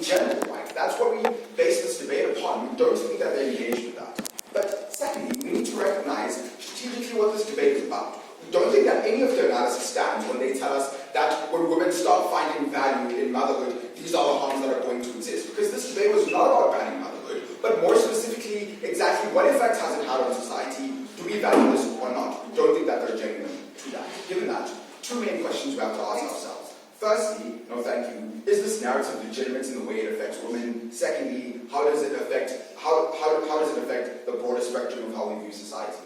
gender, right? That's what we base this debate upon. We don't think that they're engaged with that. But secondly, we need to recognize strategically what this debate is about. We don't think that any of their analysis stands when they tell us that when women start finding value in motherhood, these are the harms that are going to exist. Because this debate was not about banning motherhood, but more specifically, exactly what effect has it had on society? Do we value this or not? We don't think that they're genuine to that. Given that, two main questions we have to ask ourselves. Firstly, no thank you, is this narrative legitimate in the way it affects women? Secondly, how does it affect the broader spectrum of how we view society?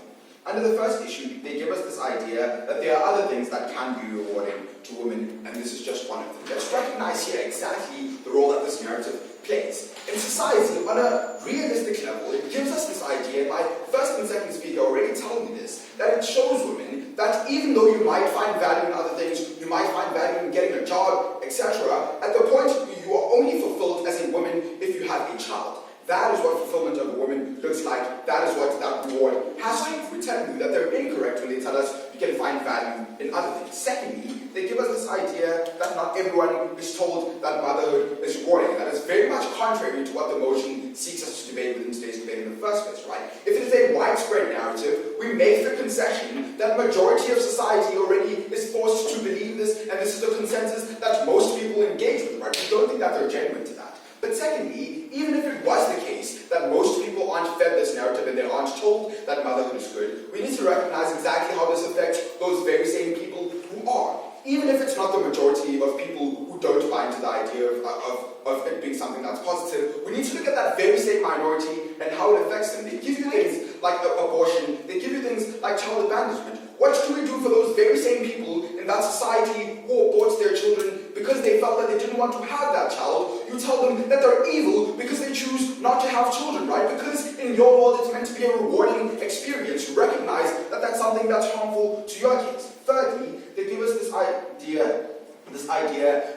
Under the first issue, they give us this idea that there are other things that can be rewarding to women, and this is just one of them. Let's recognize here exactly the role that this narrative plays. In society, on a realistic level, it gives us this idea, my first and second speaker already told me this, that it shows women that even though you might find value in other things, you might find value in getting a job, etc., at the point you are only fulfilled as a woman if you have a child. That is what fulfillment of a woman looks like. That is what that reward has to be. We tell you that they're incorrect when they tell us you can find value in other things. Secondly, they give us this idea that not everyone is told that motherhood is rewarding. That is very much contrary to what the motion seeks us to debate within today's debate in the first place, right? If it is a widespread narrative, we make the concession that majority of society already is forced to believe this, and this is the consensus that most people engage with, right? We don't think that they're genuine to that. But secondly, even if it was the case that most people aren't fed this narrative and they aren't told that motherhood is good, we need to recognize exactly how this affects those very same people who are. Even if it's not the majority of people who don't buy into the idea of it being something that's positive, we need to look at that very same minority and how it affects them. They give you things like abortion, they give you things like child abandonment. What do we do for those very same people in that society who abort their children because they felt that they didn't want to have that child? You tell them that they're evil because they choose not to have children, right? Because in your world it's meant to be a rewarding experience. You recognize that that's something that's harmful to your kids. Thirdly, they give us this idea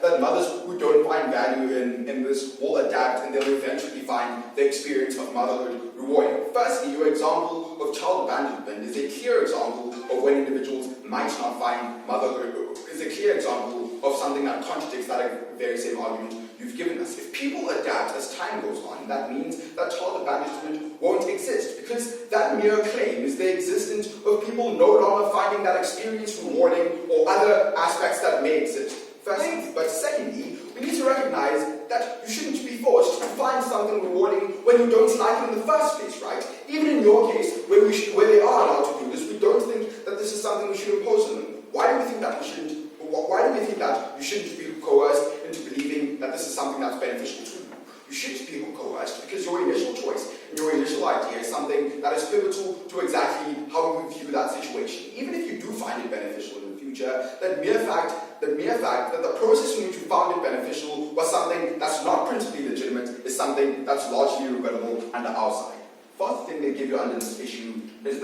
that mothers who don't find value in this will adapt and they'll eventually find the experience of motherhood rewarding. Firstly, your example of child abandonment is a clear example of when individuals might not find motherhood, is a clear example of something that contradicts that very same argument you've given us. If people adapt as time goes on, that means that child abandonment won't exist, because that mere claim is the existence of people no longer finding that experience rewarding or other aspects that may exist. Firstly, but secondly, we need to recognize that you shouldn't be forced to find something rewarding when you don't like it in the first place, right? Even in your case, where they are allowed to do this, we don't think that this is something we should impose on them. Why do we think that we shouldn't? Why do we think that you shouldn't be coerced into believing that this is something that's beneficial to you? You shouldn't be coerced because your initial choice and your initial idea is something that is pivotal to exactly how you view that situation. Even if you do find it beneficial in the future, the mere fact that the process in which you found it beneficial was something that's not principally legitimate is something that's largely regrettable under our side. Fourth thing they give you under this issue is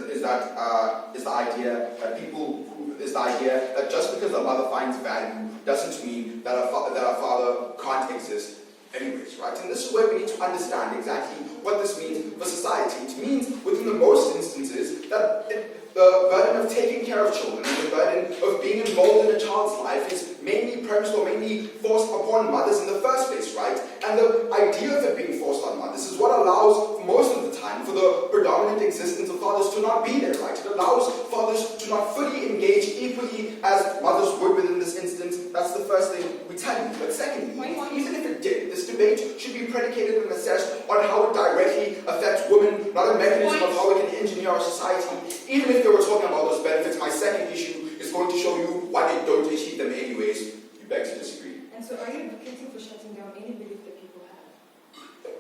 the idea that just because a mother finds value doesn't mean that a father can't exist anyways, right? And this is where we need to understand exactly what this means for society. It means, within the most instances, that the burden of taking care of children and the burden of being involved in a child's life is mainly premised or mainly forced upon mothers in the first place, right? And the idea of it being forced on mothers is what allows, for most of the time, for the predominant existence of fathers to not be there, right? It allows fathers to not fully engage equally as mothers would within this instance. That's the first thing we tell you. But secondly, even if it did, this debate should be predicated and assessed on how it directly affects women, not a mechanism of how we can engineer our society. Even if they were talking about those benefits, my second issue is going to show you why they don't achieve them anyways. You beg to disagree. And so are you advocating for shutting down any belief that people have?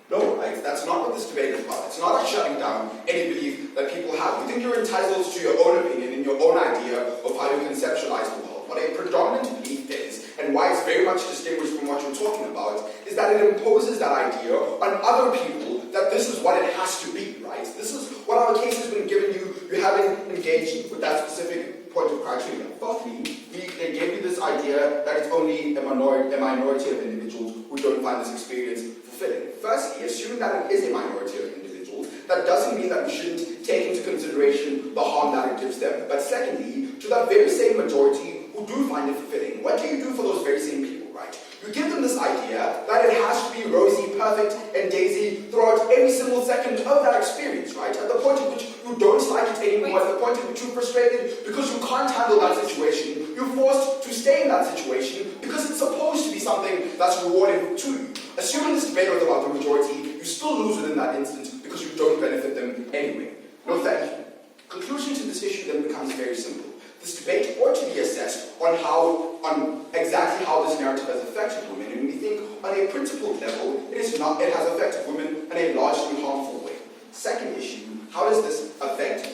No, right? That's not what this debate is about. It's not about shutting down any belief that people have. You think you're entitled to your own opinion and your own idea of how you conceptualize the world. What a predominant belief is, and why it's very much distinguished from what you're talking about, is that it imposes that idea on other people that this is what it has to be, right? This is what our case has been given you. You haven't engaged with that specific point of criteria. Fourthly, they gave you this idea that it's only a minority of individuals who don't find this experience fulfilling. Firstly, assuming that it is a minority of individuals, that doesn't mean that we shouldn't take into consideration the harm that it gives them. But secondly, to that very same majority who do find it fulfilling, what do you do for those very same people, right? You give them this idea that it has perfect and daisy throughout every single second of that experience, right? At the point at which you don't like it anymore, at the point at which you're frustrated because you can't handle that situation, you're forced to stay in that situation because it's supposed to be something that's rewarding to you. Assuming this debate was about the majority, you still lose within that instance because you don't benefit them anyway. No thank you. Conclusion to this issue then becomes very simple. This debate ought to be assessed on exactly how this narrative has affected women, and we think on a principled level, it has affected women in a largely harmful way. Second issue, how does this affect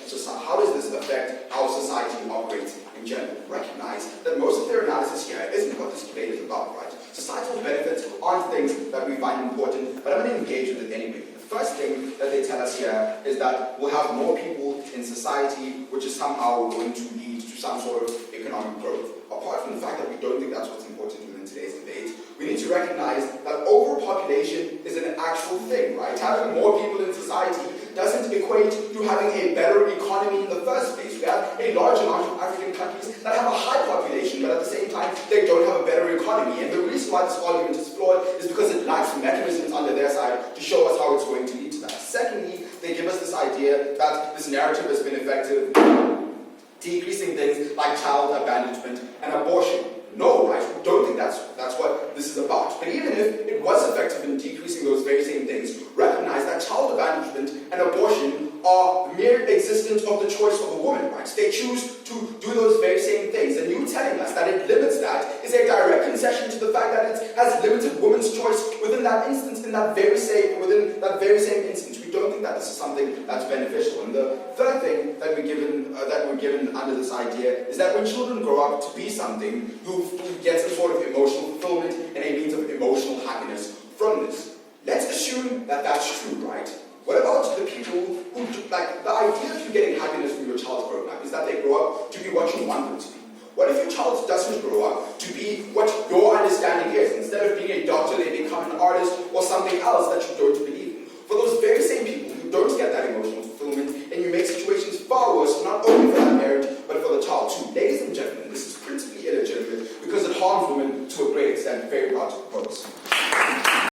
how society operates in general? Recognize that most of their analysis here isn't what this debate is about, right? Societal benefits aren't things that we find important, but I'm going to engage with it anyway. The first thing that they tell us here is that we'll have more people in society, which is somehow going to lead to some sort of economic growth. Apart from the fact that we don't think that's what's important within today's debate, we need to recognize that overpopulation is an actual thing, right? Having more people in society doesn't equate to having a better economy in the first place. We have a large amount of African countries that have a high population, but at the same time, they don't have a better economy. And the reason why this argument is flawed is because it lacks mechanisms under their side to show us how it's going to lead to that. Secondly, they give us this idea that this narrative has been effective decreasing things like child abandonment and abortion. No, right? We don't think that's what this is about. But even if it was effective in decreasing those very same things, recognize that child abandonment and abortion are mere existence of the choice of a woman, right? They choose to do those very same things. And you telling us that it limits that is a direct concession to the fact that it has limited women's choice within that instance, within that very same instance. We don't think that this is something that's beneficial. And the third thing that we're given under this idea is that when children grow up to be something, you get some sort of emotional fulfillment and a means of emotional happiness from this. Let's assume that that's true, right? What about the people who, like, the idea of you getting happiness from your child's growing up is that they grow up to be what you want them to be. What if your child doesn't grow up to be what your understanding is? Instead of being a doctor, they become an artist or something else that you don't believe in. For those very same people